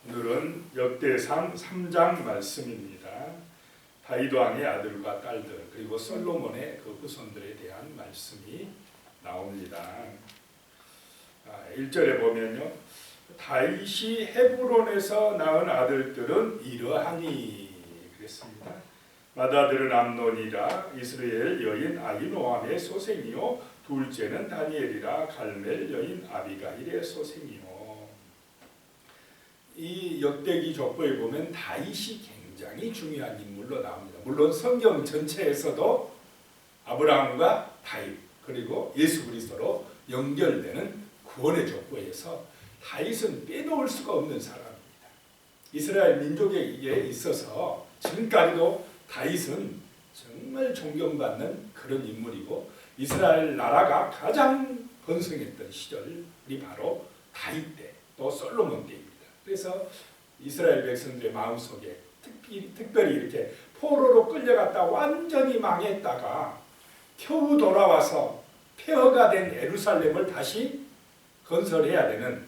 오늘은 역대상 3장 말씀입니다. 다윗 왕의 아들과 딸들 그리고 솔로몬의 그 후손들에 대한 말씀이 나옵니다. 1절에 보면요, 다윗이 헤브론에서 낳은 아들들은 이러하니 그랬습니다. 맏아들은 암논이라 이스라엘 여인 아히노암의 소생이요, 둘째는 다니엘이라 갈멜 여인 아비가일의 소생이요. 이 역대기 족보에 보면 다윗이 굉장히 중요한 인물로 나옵니다. 물론 성경 전체에서도 아브라함과 다윗 그리고 예수 그리스도로 연결되는 구원의 족보에서 다윗은 빼놓을 수가 없는 사람입니다. 이스라엘 민족에게 있어서 지금까지도 다윗은 정말 존경받는 그런 인물이고, 이스라엘 나라가 가장 번성했던 시절이 바로 다윗 때, 또 솔로몬 때입니다. 그래서 이스라엘 백성들의 마음속에 특별히 이렇게 포로로 끌려갔다 완전히 망했다가 겨우 돌아와서 폐허가 된 예루살렘을 다시 건설해야 되는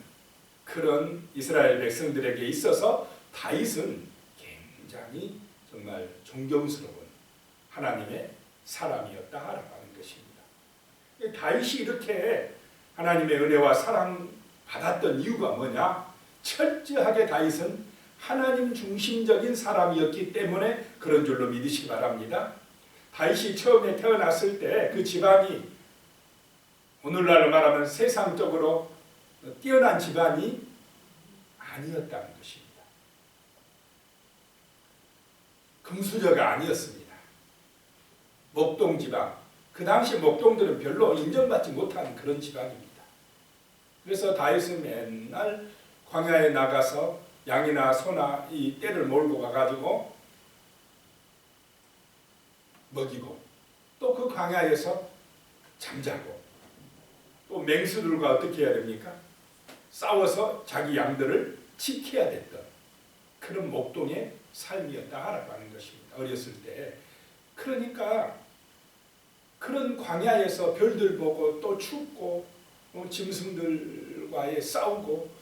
그런 이스라엘 백성들에게 있어서 다윗은 굉장히 정말 존경스러운 하나님의 사람이었다라고 하는 것입니다. 다윗이 이렇게 하나님의 은혜와 사랑 받았던 이유가 뭐냐? 철저하게 다윗은 하나님 중심적인 사람이었기 때문에 그런 줄로 믿으시기 바랍니다. 다윗이 처음에 태어났을 때 그 집안이 오늘날로 말하면 세상적으로 뛰어난 집안이 아니었다는 것입니다. 금수저가 아니었습니다. 목동 집안, 그 당시 목동들은 별로 인정받지 못한 그런 집안입니다. 그래서 다윗은 맨날 광야에 나가서 양이나 소나 이 떼를 몰고 가가지고 먹이고, 또 그 광야에서 잠자고, 또 맹수들과 어떻게 해야 됩니까? 싸워서 자기 양들을 지켜야 됐던 그런 목동의 삶이었다라고 하는 것입니다. 어렸을 때. 그러니까 그런 광야에서 별들 보고 또 춥고 짐승들과의 싸우고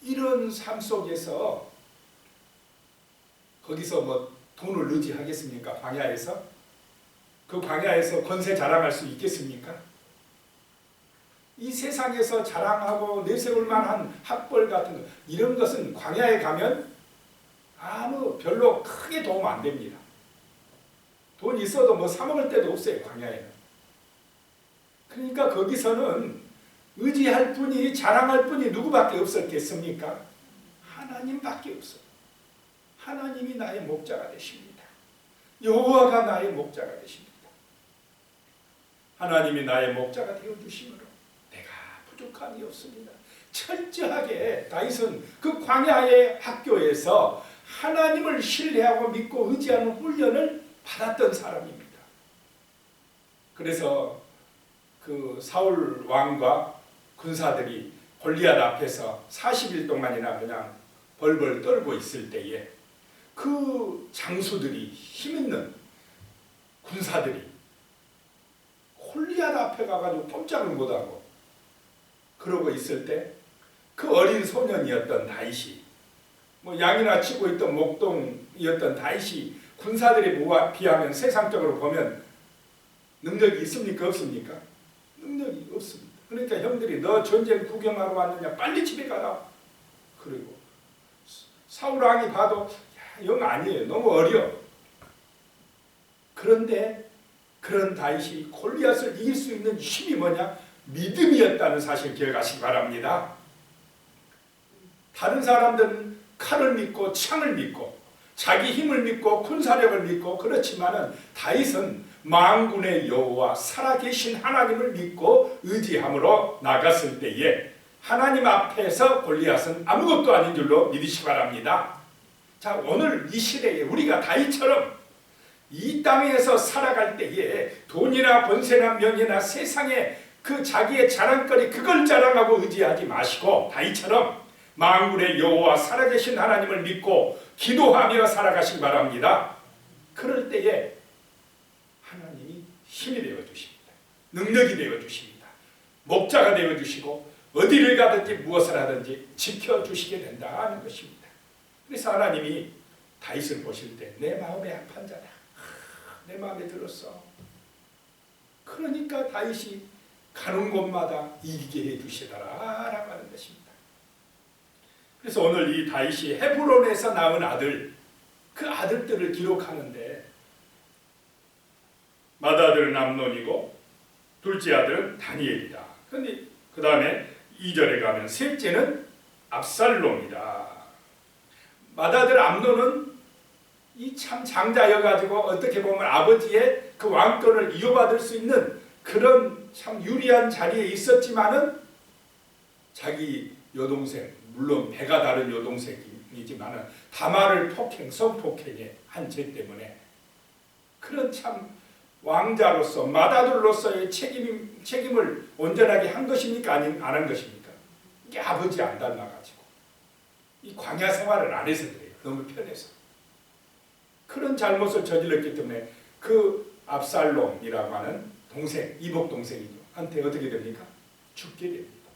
이런 삶 속에서 거기서 뭐 돈을 의지하겠습니까? 광야에서? 그 광야에서 권세 자랑할 수 있겠습니까? 이 세상에서 자랑하고 내세울 만한 학벌 같은 것, 이런 것은 광야에 가면 별로 크게 도움 안 됩니다. 돈 있어도 뭐 사 먹을 데도 없어요, 광야에는. 그러니까 거기서는 의지할 분이, 자랑할 분이 누구밖에 없었겠습니까? 하나님밖에 없어요. 하나님이 나의 목자가 되십니다. 여호와가 나의 목자가 되십니다. 하나님이 나의 목자가 되어주심으로 내가 부족함이 없습니다. 철저하게 다윗은 그 광야의 학교에서 하나님을 신뢰하고 믿고 의지하는 훈련을 받았던 사람입니다. 그래서 그 사울 왕과 군사들이 골리앗 앞에서 40일 동안이나 그냥 벌벌 떨고 있을 때에 그 장수들이, 힘있는 군사들이 골리앗 앞에 가가지고 꼼짝을 못하고 그러고 있을 때 그 어린 소년이었던 다윗이, 뭐 양이나 치고 있던 목동이었던 다윗이 군사들에 비하면 세상적으로 보면 능력이 있습니까? 없습니까? 능력이 없습니다. 그러니까 형들이 너 전쟁 구경하러 왔느냐? 빨리 집에 가라. 그리고 사울 왕이 봐도 영 아니에요. 너무 어려. 그런데 그런 다윗이 골리앗을 이길 수 있는 힘이 뭐냐? 믿음이었다는 사실 기억하시기 바랍니다. 다른 사람들은 칼을 믿고 창을 믿고 자기 힘을 믿고 군사력을 믿고 그렇지만은 다윗은 만군의 여호와 살아계신 하나님을 믿고 의지함으로 나갔을 때에 하나님 앞에서 골리앗은 아무것도 아닌 줄로 믿으시기 바랍니다. 자, 오늘 이 시대에 우리가 다윗처럼 이 땅에서 살아갈 때에 돈이나 권세나 명예나 세상에 그 자기의 자랑거리 그걸 자랑하고 의지하지 마시고 다윗처럼 만군의 여호와 살아계신 하나님을 믿고 기도하며 살아가시기 바랍니다. 그럴 때에 하나님이 힘이 되어주십니다. 능력이 되어주십니다. 목자가 되어주시고 어디를 가든지 무엇을 하든지 지켜주시게 된다는 것입니다. 그래서 하나님이 다윗을 보실 때 내 마음의 합한 자다. 내 마음에 들었어. 그러니까 다윗이 가는 곳마다 이기게 해주시더라 라고 하는 것입니다. 그래서 오늘 이 다윗이 헤브론에서 낳은 아들, 그 아들들을 기록하는데 맏아들은 암논이고 둘째 아들은 다니엘이다. 그런데 그 다음에 2절에 가면 셋째는 압살롬이다. 맏아들 암논은 이 참 장자여가지고 어떻게 보면 아버지의 그 왕권을 이어받을 수 있는 그런 참 유리한 자리에 있었지만은 자기 여동생, 물론 배가 다른 여동생이지만은 다말을 성폭행에 한 죄 때문에 그런 참 왕자로서 맏아들로서의 책임을 온전하게 한 것입니까? 아니면 안 한 것입니까? 이게 아버지 안 닮아가지고 이 광야 생활을 안 해서 그래요. 너무 편해서. 그런 잘못을 저질렀기 때문에 그 압살롬이라고 하는 동생, 이복 동생이죠. 한테 어떻게 됩니까? 죽게 됩니다.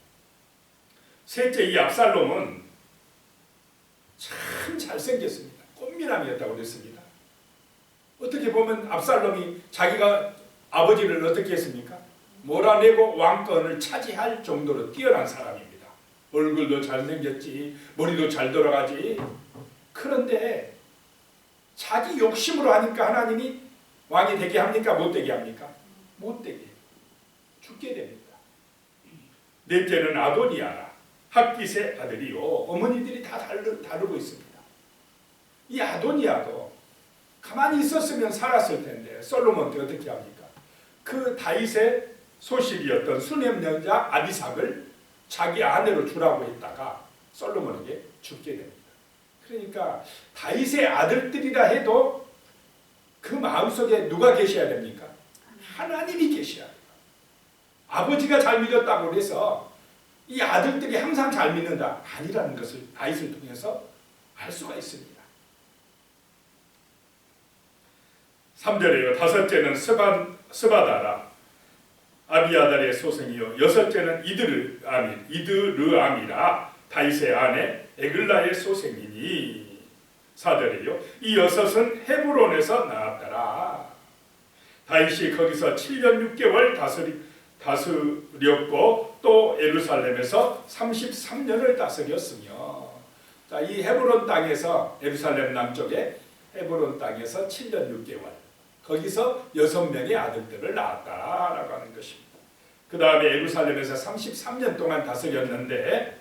셋째 이 압살롬은 참 잘생겼습니다. 꽃미남이었다고 그랬습니다. 어떻게 보면 압살롬이 자기가 아버지를 어떻게 했습니까? 몰아내고 왕권을 차지할 정도로 뛰어난 사람입니다. 얼굴도 잘생겼지, 머리도 잘 돌아가지. 그런데 자기 욕심으로 하니까 하나님이 왕이 되게 합니까? 못 되게 합니까? 못 되게. 죽게 됩니다. 넷째는 아도니아라. 핫깃의 아들이요. 어머니들이 다 다루고 있습니다. 이 아도니아도 가만히 있었으면 살았을 텐데 솔로몬 때 어떻게 합니까? 그 다윗의 소식이었던 수넴 여자 아비삭을 자기 아내로 주라고 했다가 솔로몬에게 죽게 됩니다. 그러니까 다윗의 아들들이라 해도 그 마음속에 누가 계셔야 됩니까? 하나님이 계셔야 돼요. 아버지가 잘 믿었다고 해서 이 아들들이 항상 잘 믿는다 아니라는 것을 다윗을 통해서 알 수가 있습니다. 3절에요. 다섯째는 스바다라 아비아달의 소생이요 여섯째는 이드르암이라 다윗의 아내 에글라의 소생이니. 4절에요. 이 여섯은 헤브론에서 나왔더라. 다윗이 거기서 7년 6개월 다스렸고 또 예루살렘에서 33년을 다스렸으며. 자, 이 헤브론 땅에서 예루살렘 남쪽에 헤브론 땅에서 7년 6개월 거기서 6명의 아들들을 낳았다라고 하는 것입니다. 그 다음에 예루살렘에서 33년 동안 다스렸는데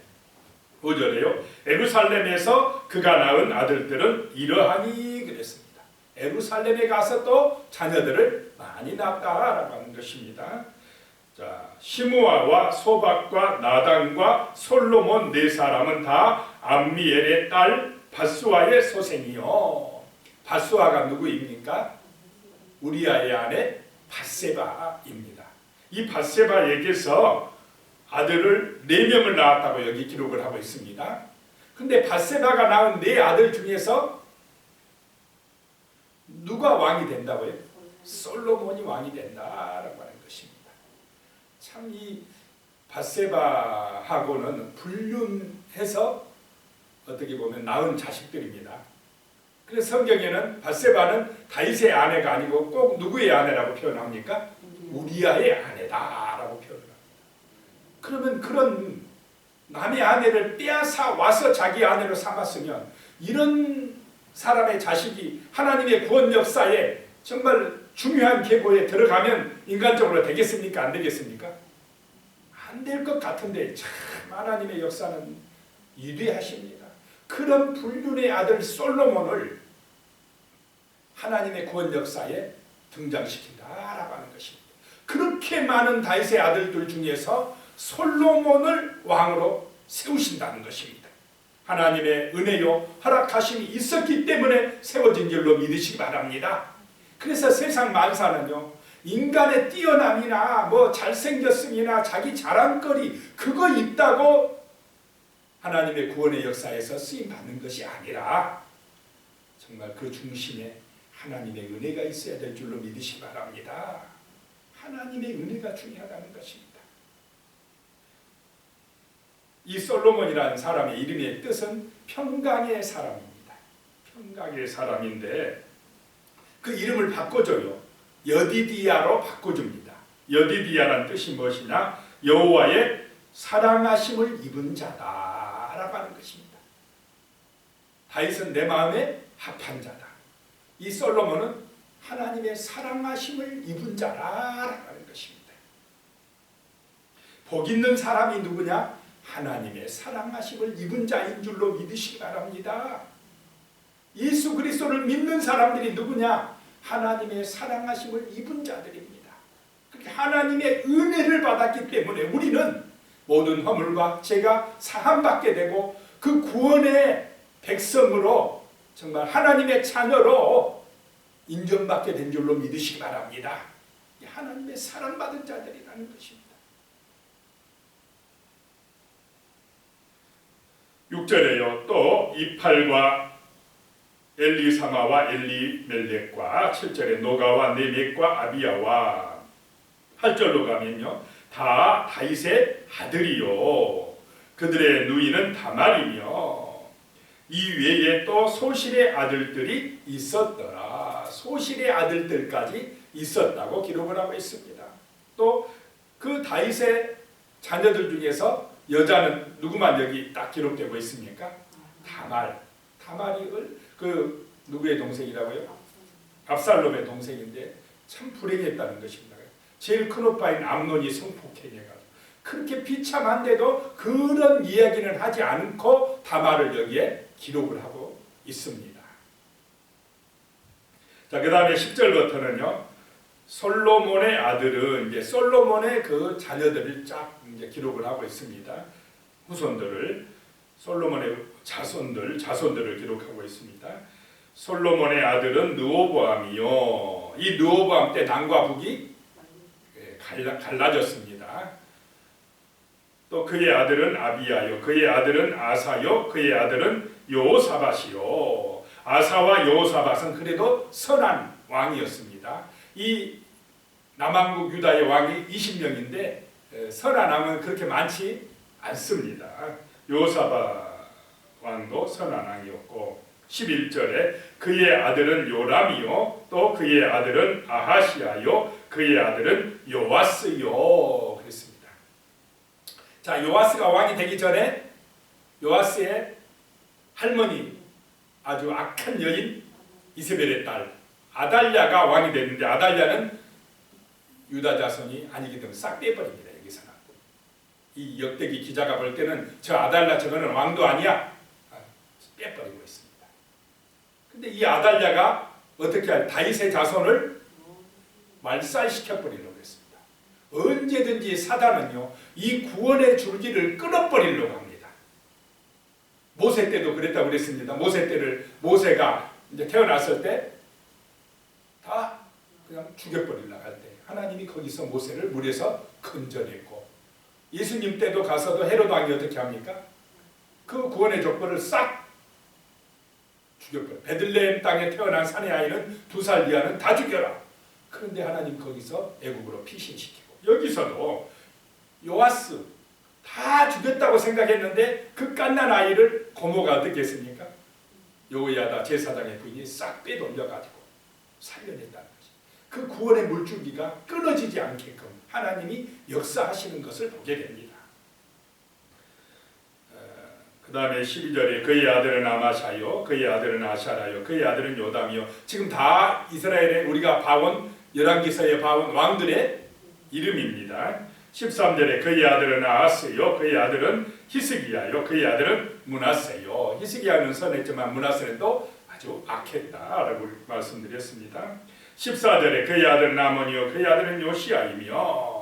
5절에요. 예루살렘에서 그가 낳은 아들들은 이러하니 그랬습니다. 예루살렘에 가서 또 자녀들을 많이 낳았다라고 하는 것입니다. 자, 시므아와 소박과 나단과 솔로몬 네 사람은 다 암미엘의 딸 밧수아의 소생이요. 밧수아가 누구입니까? 우리아의 아내 밧세바입니다. 이 밧세바에게서 아들을 4명을 낳았다고 여기 기록을 하고 있습니다. 근데 밧세바가 낳은 4아들 중에서 누가 왕이 된다고요? 솔로몬이 왕이 된다라고 하는 것입니다. 참 이 밧세바하고는 불륜해서 어떻게 보면 낳은 자식들입니다. 그래서 성경에는 밧세바는 다윗의 아내가 아니고 꼭 누구의 아내라고 표현합니까? 우리아의 아내다라고 표현합니다. 그러면 그런 남의 아내를 빼앗아 와서 자기 아내로 삼았으면 이런 사람의 자식이 하나님의 구원 역사에 정말 중요한 계보에 들어가면 인간적으로 되겠습니까? 안 되겠습니까? 안 될 것 같은데 참 하나님의 역사는 위대하십니다. 그런 불륜의 아들 솔로몬을 하나님의 구원 역사에 등장시킨다라고 하는 것입니다. 그렇게 많은 다윗의 아들들 중에서 솔로몬을 왕으로 세우신다는 것입니다. 하나님의 은혜요 허락하심이 있었기 때문에 세워진 줄로 믿으시기 바랍니다. 그래서 세상 만사는요 인간의 뛰어남이나 뭐 잘생겼음이나 자기 자랑거리 그거 있다고 하나님의 구원의 역사에서 쓰임받는 것이 아니라 정말 그 중심에 하나님의 은혜가 있어야 될 줄로 믿으시기 바랍니다. 하나님의 은혜가 중요하다는 것입니다. 이 솔로몬이라는 사람의 이름의 뜻은 평강의 사람입니다. 청각의 사람인데 그 이름을 바꿔줘요. 여디디야로 바꿔줍니다. 여디디야란 뜻이 무엇이냐? 여호와의 사랑하심을 입은 자다라고 하는 것입니다. 다윗은 내 마음에 합한 자다. 이 솔로몬은 하나님의 사랑하심을 입은 자라라고 하는 것입니다. 복 있는 사람이 누구냐? 하나님의 사랑하심을 입은 자인 줄로 믿으시기 바랍니다. 예수 그리스도를 믿는 사람들이 누구냐? 하나님의 사랑하심을 입은 자들입니다. 그렇게 하나님의 은혜를 받았기 때문에 우리는 모든 허물과 죄가 사함받게 되고 그 구원의 백성으로 정말 하나님의 자녀로 인정받게 된 줄로 믿으시기 바랍니다. 하나님의 사랑받은 자들이라는 것입니다. 6절에요. 또 이팔과 엘리사마와 엘리멜렉과 7절에 노가와 네멕과 아비야와 8절로 가면요. 다 다윗의 아들이요. 그들의 누이는 다말이며 이 외에 또 소실의 아들들이 있었더라. 소실의 아들들까지 있었다고 기록을 하고 있습니다. 또 그 다윗의 자녀들 중에서 여자는 누구만 여기 딱 기록되고 있습니까? 다말. 다말이 그 누구의 동생이라고요? 압살롬의 동생인데 참 불행했다는 것입니다. 제일 큰 오빠인 암논이 성폭행해가지고 그렇게 비참한데도 그런 이야기는 하지 않고 다말을 여기에 기록을 하고 있습니다. 자, 그 다음에 10절부터는요. 솔로몬의 아들은 이제 솔로몬의 그 자녀들을 쫙 이제 기록을 하고 있습니다. 후손들을 솔로몬의 자손들을 기록하고 있습니다. 솔로몬의 아들은 르호보암이요. 이 르호보암 때 남과 북이 갈라졌습니다. 또 그의 아들은 아비야요. 그의 아들은 아사요. 그의 아들은 여호사밧이요. 아사와 여호사밧은 그래도 선한 왕이었습니다. 이 남왕국 유다의 왕이 20명인데 선한 왕은 그렇게 많지 않습니다. 여호사밧 왕도 선한 왕이었고 11절에 그의 아들은 요람이요. 또 그의 아들은 아하시야요. 그의 아들은 요아스요. 그랬습니다. 자, 요아스가 왕이 되기 전에 요아스의 할머니 아주 악한 여인 이세벨의 딸 아달랴가 왕이 됐는데 아달랴는 유다 자손이 아니기 때문에 싹 빼버립니다. 여기서는 이 역대기 기자가 볼 때는 저 아달랴 저거는 왕도 아니야 빼버리고 있습니다. 근데 이 아달랴가 어떻게 할 다윗의 자손을 말살시켜 버리려고 했습니다. 언제든지 사단은요 이 구원의 줄기를 끊어버리려고 합니다. 모세 때도 그랬다고 그랬습니다. 모세가 이제 태어났을 때 다 그냥 죽여버리려고 할 때 하나님이 거기서 모세를 물에서 건져냈고 예수님 때도 가서도 헤롯 왕이 어떻게 합니까? 그 구원의 족보를 싹 죽여버려. 베들레헴 땅에 태어난 사내 아이는 2살 이하는 다 죽여라. 그런데 하나님 거기서 애국으로 피신시키고 여기서도 요아스 다 죽였다고 생각했는데 그 갓난 아이를 고모가 어떻게 했습니까? 여호야다 제사장의 부인이 싹 빼돌려가지고 살려냈다는 것이. 그 구원의 물줄기가 끊어지지 않게끔 하나님이 역사하시는 것을 보게 됩니다. 그 다음에 12절에 그의 아들은 아마샤요. 그의 아들은 아샤라요. 그의 아들은 요담이요. 지금 다 이스라엘에 우리가 봐온 열왕기서에 봐온 왕들의 이름입니다. 13절에 그의 아들은 아하스요. 그의 아들은 히스기야요. 그의 아들은 므낫세요. 히스기야는 선했지만 므낫세는 또 아주 악했다라고 말씀드렸습니다. 14절에 그의 아들은 아몬이요. 그의 아들은 요시야이며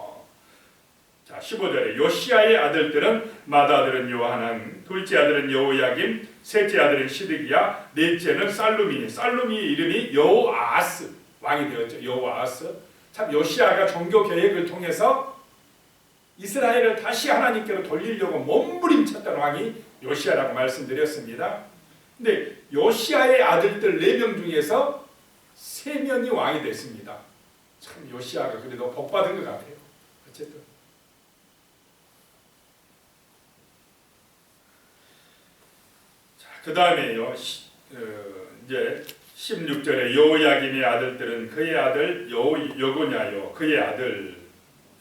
자 15절에 요시야의 아들들은 맏아들은 요하난, 둘째 아들은 여호야김, 셋째 아들은 시드기야, 넷째는 살루미니. 살루미의 이름이 여호아하스 왕이 되었죠. 여호아하스. 참 요시야가 종교 개혁을 통해서 이스라엘을 다시 하나님께로 돌리려고 몸부림쳤던 왕이 요시야라고 말씀드렸습니다. 근데 요시야의 아들들 4명 중에서 3명이 왕이 됐습니다. 참 요시야가 그래도 복받은 것 같아요. 어쨌든 자, 그 다음에요 이제 16절에 여호야김의 아들들은 그의 아들 여고냐요 그의 아들,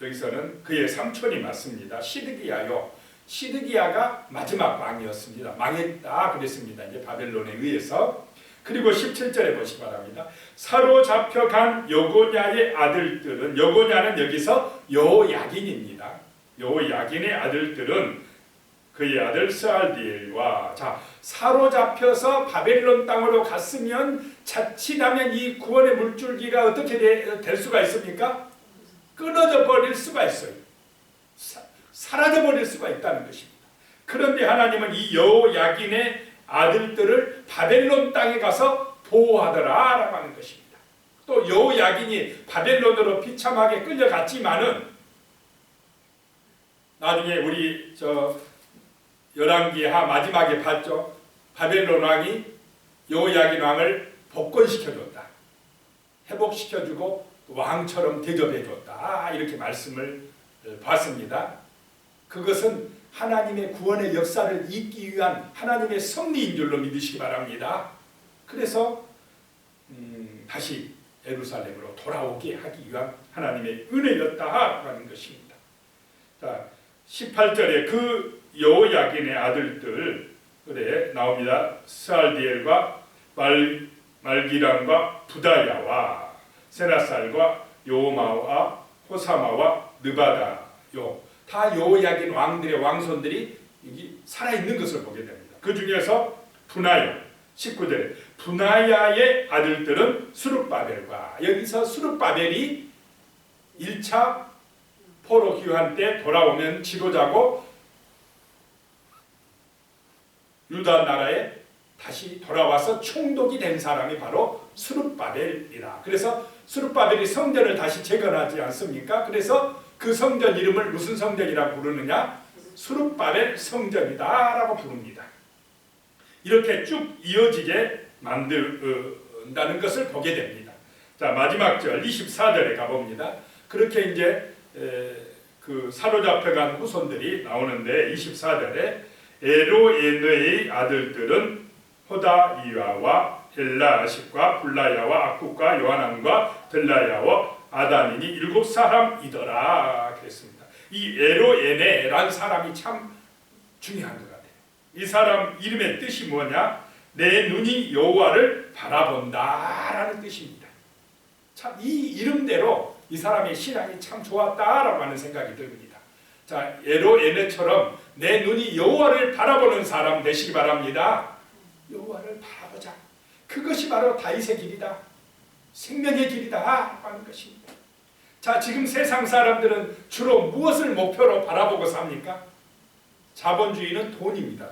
여기서는 그의 삼촌이 맞습니다. 시드기야요. 시드기야가 마지막 왕이었습니다. 망했다 그랬습니다. 이제 바벨론에 의해서. 그리고 17절에 보시기 바랍니다. 사로잡혀간 여고냐의 아들들은, 여고냐는 여기서 여호야긴입니다. 여호야긴의 아들들은 그의 아들 스알디엘과, 자, 사로잡혀서 바벨론 땅으로 갔으면 자칫하면 이 구원의 물줄기가 어떻게 될 수가 있습니까? 끊어져 버릴 수가 있어요. 사라져 버릴 수가 있다는 것입니다. 그런데 하나님은 이 여호야긴의 아들들을 바벨론 땅에 가서 보호하더라라고 하는 것입니다. 또 여호야긴이 바벨론으로 비참하게 끌려갔지만은 나중에 우리 열왕기하 마지막에 봤죠. 바벨론 왕이 여호야긴 왕을 복권시켜줬다. 회복시켜주고 왕처럼 대접해줬다. 이렇게 말씀을 봤습니다. 그것은 하나님의 구원의 역사를 잇기 위한 하나님의 섭리인 줄로 믿으시기 바랍니다. 그래서 다시 예루살렘으로 돌아오게 하기 위한 하나님의 은혜였다 하는 것입니다. 자, 18절에 그 여호야긴의 아들들 그래 나옵니다. 스알디엘과 말기람과 부다야와 세나살과 요마와 호사마와 느바다요, 다 여호야긴 왕들의 왕손들이 여기 살아있는 것을 보게 됩니다. 그 중에서 분하야, 19절에 분하야의 아들들은 수룹바벨과, 여기서 수룹바벨이 1차 포로 귀환 때 돌아오면 지도자고 유다 나라에 다시 돌아와서 총독이 된 사람이 바로 수룹바벨이다. 그래서 수룹바벨이 성전을 다시 재건하지 않습니까? 그래서 그 성전 이름을 무슨 성전이라고 부르느냐? 수룹바벨 성전이다라고 부릅니다. 이렇게 쭉 이어지게 만든다는 것을 보게 됩니다. 자, 마지막 절 24절에 가봅니다. 그렇게 이제 그 사로잡혀간 후손들이 나오는데 24절에 에로에너의 아들들은 호다이야와 엘라아십과 불라야와 아쿠과 요하난과 델라야와 아다닌이 7사람이더라 그랬습니다. 이 에로에네라는 사람이 참 중요한 것 같아요. 이 사람 이름의 뜻이 뭐냐? 내 눈이 여호와를 바라본다라는 뜻입니다. 참 이 이름대로 이 사람의 신앙이 참 좋았다라고 하는 생각이 듭니다. 자, 에로에네처럼 내 눈이 여호와를 바라보는 사람 되시기 바랍니다. 여호와를 바라보자. 그것이 바로 다윗의 길이다. 생명의 길이다 하는 것입니다. 자, 지금 세상 사람들은 주로 무엇을 목표로 바라보고 삽니까? 자본주의는 돈입니다.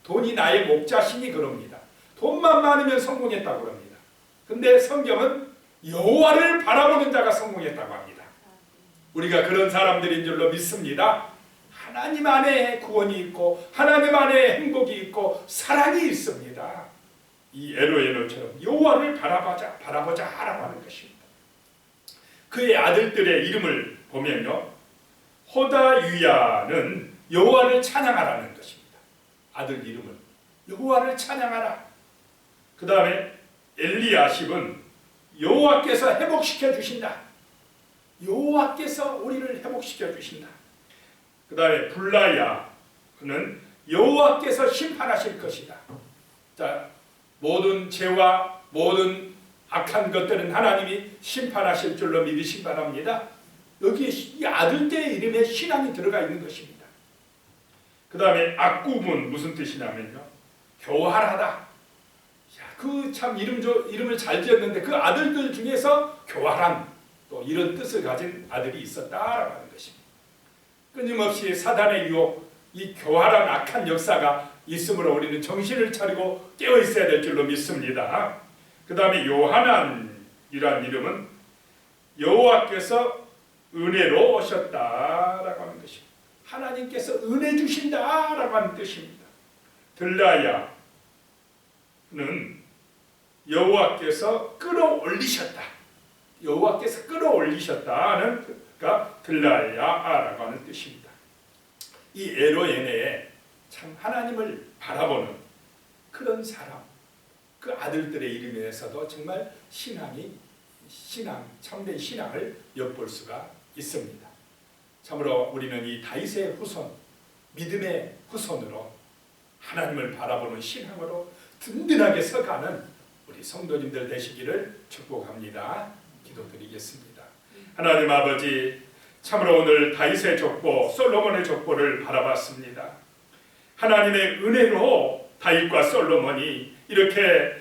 돈이 나의 목자신이 그럽니다. 돈만 많으면 성공했다고 합니다. 근데 성경은 여호와를 바라보는 자가 성공했다고 합니다. 우리가 그런 사람들인 줄로 믿습니다. 하나님 안에 구원이 있고 하나님 안에 행복이 있고 사랑이 있습니다. 이 에로에노처럼 여호와를 바라보자라고 하는 것입니다. 그의 아들들의 이름을 보면요, 호다유야는 여호와를 찬양하라는 것입니다. 아들 이름을 여호와를 찬양하라. 그 다음에 엘리야십은 여호와께서 회복시켜 주신다. 여호와께서 우리를 회복시켜 주신다. 그 다음에 불라야는 여호와께서 심판하실 것이다. 자, 모든 죄와 모든 악한 것들은 하나님이 심판하실 줄로 믿으시기 바랍니다. 여기에 이 아들들의 이름에 신앙이 들어가 있는 것입니다. 그 다음에 악굽은 무슨 뜻이냐면요, 교활하다. 그 참 이름을 잘 지었는데 그 아들들 중에서 교활한 또 이런 뜻을 가진 아들이 있었다라고 하는 것입니다. 끊임없이 사단의 유혹, 이 교활한 악한 역사가 있으므로 우리는 정신을 차리고 깨어 있어야 될 줄로 믿습니다. 그 다음에 요하난이란 이름은 여호와께서 은혜로 오셨다라고 하는 것입니다. 하나님께서 은혜 주신다라고 하는 뜻입니다. 들라야는 여호와께서 끌어올리셨다. 여호와께서 끌어올리셨다는 가 들라야라고 하는 뜻입니다. 이 에로에네에 참 하나님을 바라보는 그런 사람, 그 아들들의 이름에서도 정말 참된 신앙을 엿볼 수가 있습니다. 참으로 우리는 이 다윗의 후손, 믿음의 후손으로 하나님을 바라보는 신앙으로 든든하게 서가는 우리 성도님들 되시기를 축복합니다. 기도드리겠습니다. 하나님 아버지, 참으로 오늘 다윗의 족보, 솔로몬의 족보를 바라봤습니다. 하나님의 은혜로 다윗과 솔로몬이 이렇게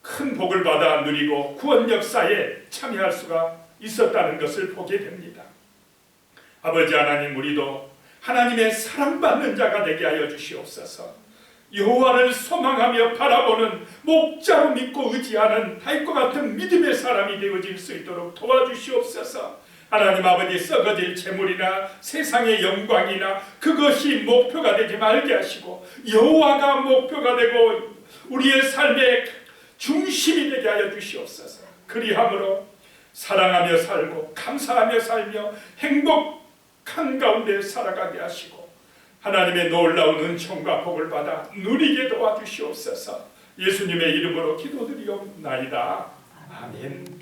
큰 복을 받아 누리고 구원 역사에 참여할 수가 있었다는 것을 보게 됩니다. 아버지 하나님, 우리도 하나님의 사랑받는 자가 되게 하여 주시옵소서. 여호와를 소망하며 바라보는, 목자로 믿고 의지하는 다윗과 같은 믿음의 사람이 되어질 수 있도록 도와주시옵소서. 하나님 아버지, 썩어질 재물이나 세상의 영광이나 그것이 목표가 되지 말게 하시고 여호와가 목표가 되고 우리의 삶의 중심이 되게 하여 주시옵소서. 그리함으로 사랑하며 살고 감사하며 살며 행복한 가운데 살아가게 하시고 하나님의 놀라운 은총과 복을 받아 누리게 도와주시옵소서. 예수님의 이름으로 기도드리옵나이다. 아멘.